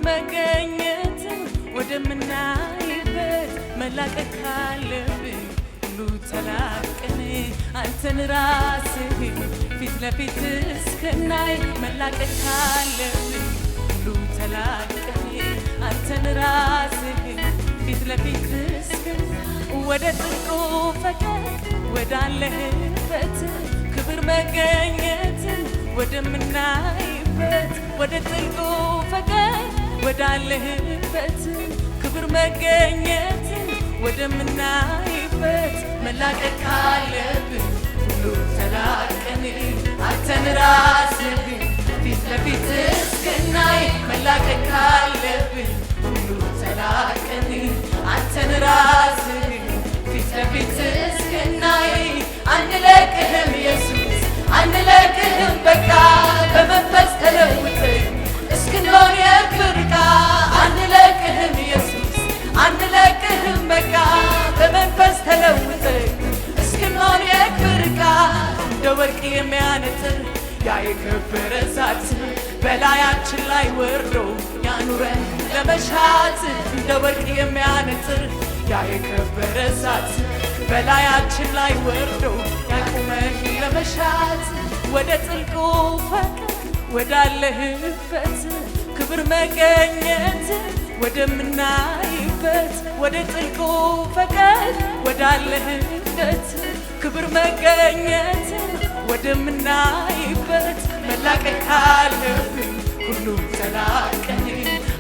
መገኘት ወደምናይበት መላቀቅ ካለብን ሁሉ ተላቀን አንተን ራስህን ፊት ለፊት እስክናይ መላቀቅ ካለብን ሁሉ ተላቀን አንተን ራስህን ፊት ለፊት እስክናይ ወደ ጥልቁ ፈቀቅ ወዳለህበት ክብር መገኘት ወደምናይበት ወደ ጥልቁ ፈቀቅ ወዳለህበት ክብር መገኘት ወደምናይበት መላቀቅ ካለብን ሁሉ ተላቀን አንተን ራስህን ፊት ለፊት እስክናይ መላቀቅ ካለብን ሁሉ ተላቀን አንተን ራስህን ፊት ለፊት እስክናይ አንለቅህም ኢየሱስ አንለቅህም በቃ በመንፈስ ተለውጠን እስክንሆን የክብር ዕቃ አንለቅህም ኢየሱስ አንለቅህም በቃ በመንፈስ ተለውጠን እስክንሆን የክብር ዕቃ እንደ ወርቅ የሚያነጥር ያ የከበረ እሳት በላያችን ላይ ወርዶ ያኑረን ለመሻት እንደ ወርቅ የሚያነጥር ያ የከበረ እሳት በላያችን ላይ ወርዶ ያቁመን ለመሻት ወደ ጥልቁ ፈቀቅ ወዳለህበት ክብር መገኘት ወደምናይበት ወደ ጥልቁ ፈቀቅ ወዳለህበት ክብር መገኘት ወደምናይበት መላቀቅ ካለብን ሁሉ ተላቀን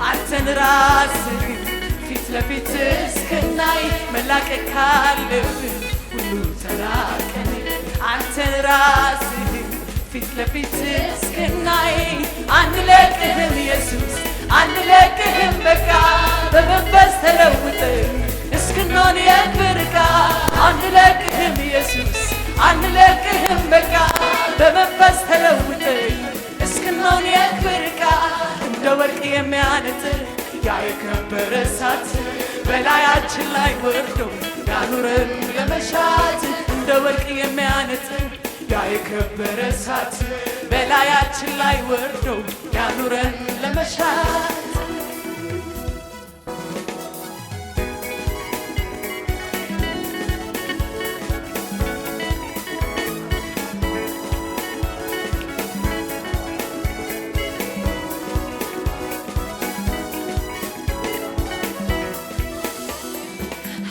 አንተን ራስህን ፊት ለፊት እስክናይ መላቀቅ ካለብን ሁሉ ተላቀን አንተን ራስህን ፊት ለፊት እስክናይ አንለቅህም ኢየሱስ አንለቅህም በቃ በመንፈስ ተለውጠን እስክንሆን የክብር ዕቃ አንለቅህም ኢየሱስ አንለቅህም በቃ በመንፈስ ተለውጠን እስክንሆን የክብር ዕቃ እንደ ወርቅ የሚያነጥር ያ የከበረ እሳት በላያችን ላይ ወርዶ ያኑረን ለመሻት እንደ ወርቅ የሚያነጥር ያ የከበረ እሳት በላያችን ላይ ወርዶ ያኑረን ለመሻት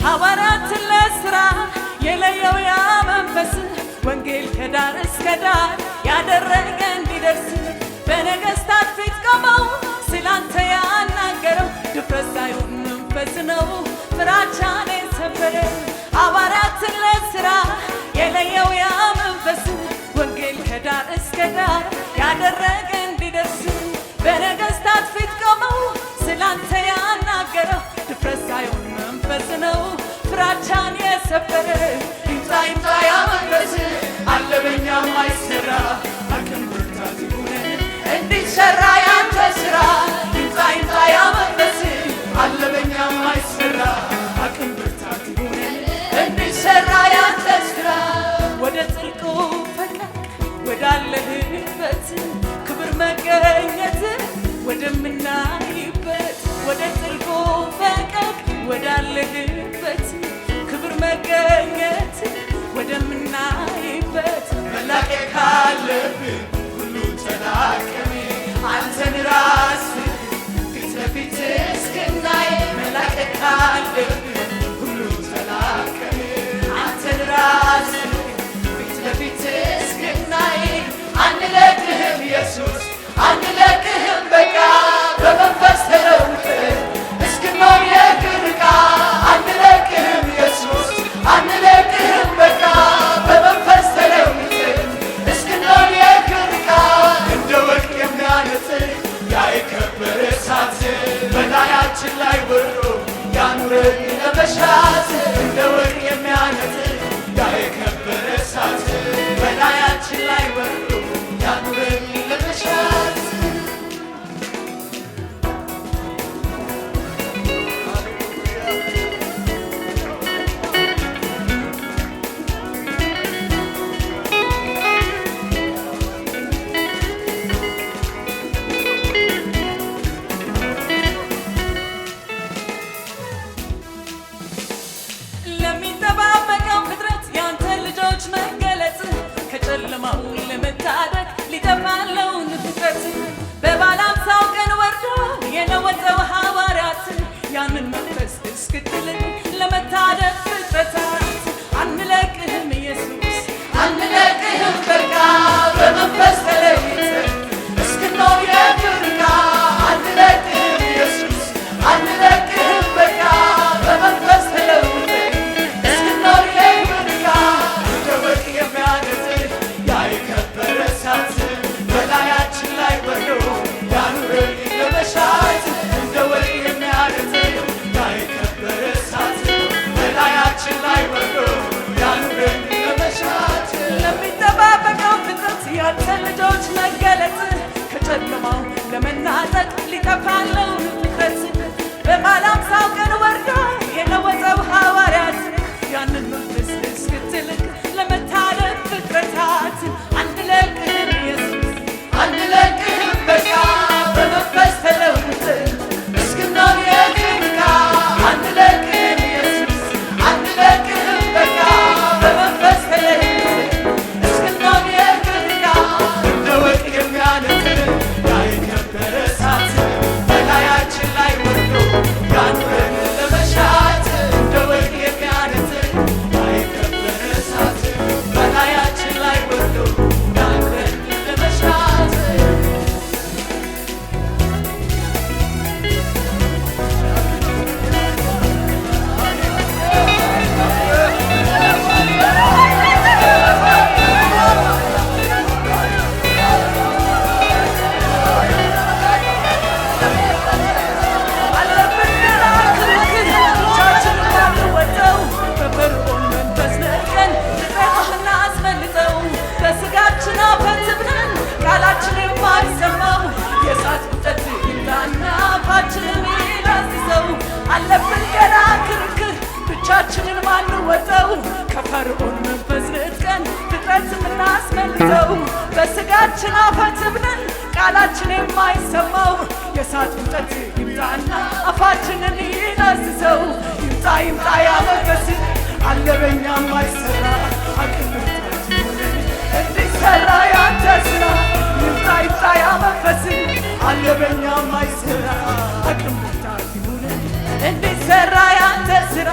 ሐዋርያትን ለሥራ የለየው ያ መንፈስ ወንጌል ከዳር እስከ ዳር ያደረገ እንዲደርስ በነገሥታት ፊት ቆመው ስላንተ ያናገረው ድፍረት ሳይሆን መንፈስ ነው ፍራቻን የሰበረ ሐዋርያትን ለሥራ የለየው ያ መንፈስ ወንጌል ከዳር እስከ ዳር ያደረገ እንዲደርስ በነገሥታት ፊት ቆመው ስላንተ ያናገረው ድፍረት ሳይሆን መንፈስ ነው ፍራቻን የሰበረ ይምጣ ይምጣ ያ መንፈስ አለ በኛ ማይሰራ አቅም ብርታት ይሁነን እንዲሰራ ያንተ ሥራ ይምጣ ይምጣ ያ መንፈስ አለ በኛ ማይሰራ አቅም ብርታት ይሁነን እንዲሰራ ያንተ ሥራ ወደ ጥልቁ ፈቀቅ ወዳለህበት ክብር መገኘት ወደምናይበት ወደ ጥልቁ ፈቀቅ ወዳለህበት ክብር መገኘት ወደምናይበት መላቀቅ ካለብን ሁሉ ተላቀን አንተን ራስህን ፊት ለፊት እስክናይ መላቀቅ ካለብን ሁሉ ተላቀን አንተን ራስህን ፊት ለፊት እስክናይ አንለቅህም ኢየሱስ አንለቅህም በቃ በመንፈስ ተለውጠን እስክንሆን የክብር ዕቃ አንለቅህም ኢየሱስ አንለቅህም በቃ በመንፈስ ተለውጠን እስክንሆን የክብር ዕቃ እንደ ወርቅ የሚያነጥር ያ የከበረ እሳት በላያችን ላይ ወርዶ ያኑረን ለመሻት እንደ ወርቅ የሚያነጥር ያ የከበረ እሳት በላያችን ላይ ወርዶ ያኑረን ለመሻት ለመናጠቅ ሊጠፋለው ፍጥረት በማላምሳው ቀን ወርዶ የለወጠው ሐዋርያት ያንን መንፈስ እስክትልክ ለመታደግ ፍጥረታት አንለቅህም ኢየሱስ አንለቅህም በቃ በመንፈስ ተለውጠን እስክንሆን የክብርህ አንለቅህም ኢየሱስ አንለቅህም በቃ በመንፈስ ተለውጠን እስክንሆን የክብርህ እንደ ወርቅ የሚያነጥር ያ የከበረ እሳት በላያችን ላይ ወርዶ ያኑረን ለመሻት እንደ ወርቅ የሚያነጥር ያ የከበረ እሳት በላያችን ላይ ወርዶ ያኑረን ለመሻት ቃላችን የማይሰማው የእሳት ቁጠት ይምጣና አፋችንን ይላስሰው አለብን ገና ክርክር ብቻችንን ማንወጣው ከፈርዖን መንፈስ ነጥቀን ፍጥረት የምናስመልጠው በስጋችን አፈት ብለን ቃላችን የማይሰማው የእሳት ቁጠት ይምጣና አፋችንን ይላስሰው ይምጣ ይምጣ ያ መንፈስ አለ በኛ የማይሰራ አቅም እንዲሰራ ያንተ ስራ ይምጣ ይምጣ ያ መንፈስ አለ በኛ የማይሰራ አቅም ብርታት ይሁን እንዲሰራ ያንተ ስራ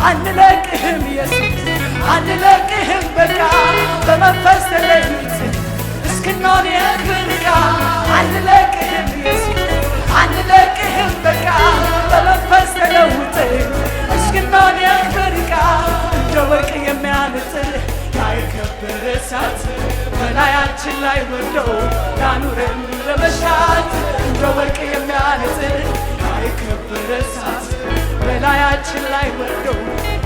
አንለቅህም ኢየሱስ አንለቅህም በቃ በመንፈስ ተለይተን እስክንሆን የክብርህ ዕቃ አንለቅህም ኢየሱስ አንለቅህም በቃ በመንፈስ ተለውጠን እስክንሆን የክብርህ ዕቃ እንደ ወርቅ የሚያነጥር የከበረ እሳት በላያችን ላይ ወርዶ ያኑረን ለመሻት እንደ ወርቅ የሚያነጥር የከበረ እሳት በላያችን ላይ ወርዶ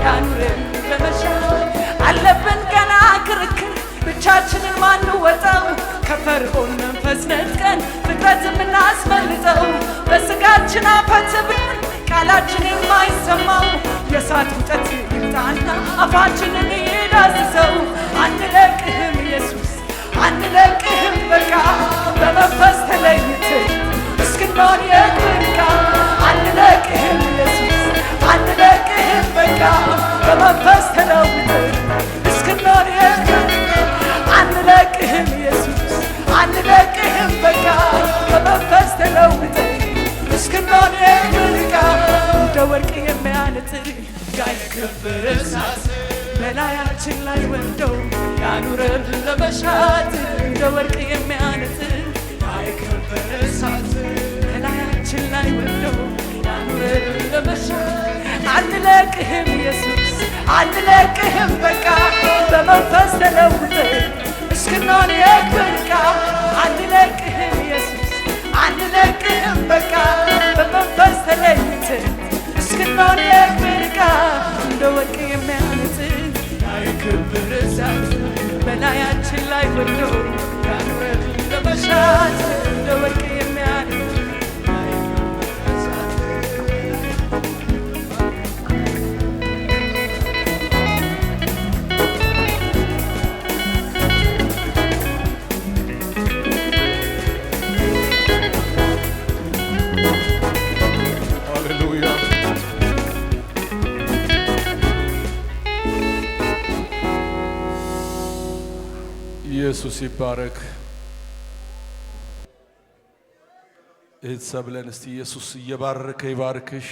ያኑረን ለመሻት አለብን ገና ክርክር ብቻችንን ማንወጣው ከፈርዖን መንፈስ ነጥቀን ፍጥረት የምናስመልጠው በስጋችን አፈት ብለን ቃላችን የማይሰማው የእሳት ቁጠት ይምጣና አፋችንን ይዳስሰው አንለቅህም ኢየሱስ አንለቅህም በቃ በመንፈስ ተለይተን እስክንሆን የክብርህ ዕቃ አንለቅህም ኢየሱስ አንለቅህም በቃ በመንፈስ ተለውጠን እስክንሆን የክብርህ አንለቅህም ኢየሱስ አንለቅህም በቃ በመንፈስ ተለውጠን እስክንሆን የክብርህ ዕቃ እንደ ወርቅ የሚያነጥር ያ የከበረ እሳት በላያችን ላይ ወርደው ያኑረን ለመሻት እንደ ወርቅ የሚያነጥር ያ የከበረ እሳት በላያችን ላይ ወርደው ያኑረን ለመሻት አንለቅህም ኢየሱስ አንለቅህም በቃ በመንፈስ ተለውጠን እስክንሆን የክብርህ ዕቃ አንለቅህም ኢየሱስ አንለቅህም በቃ በመንፈስ ተለይተን እስክንሆን የክብርህ ዕቃ እንደ ወርቅ የሚያነጥር ያ የከበረ እሳት በላያችን ላይ ወርዶ ያኑረን ለመሻት እንደ ወርቅ የሚያነጥር ኢየሱስ ይባረክ። እህት ሰብለን እስቲ ኢየሱስ እየባረከ ይባርክሽ።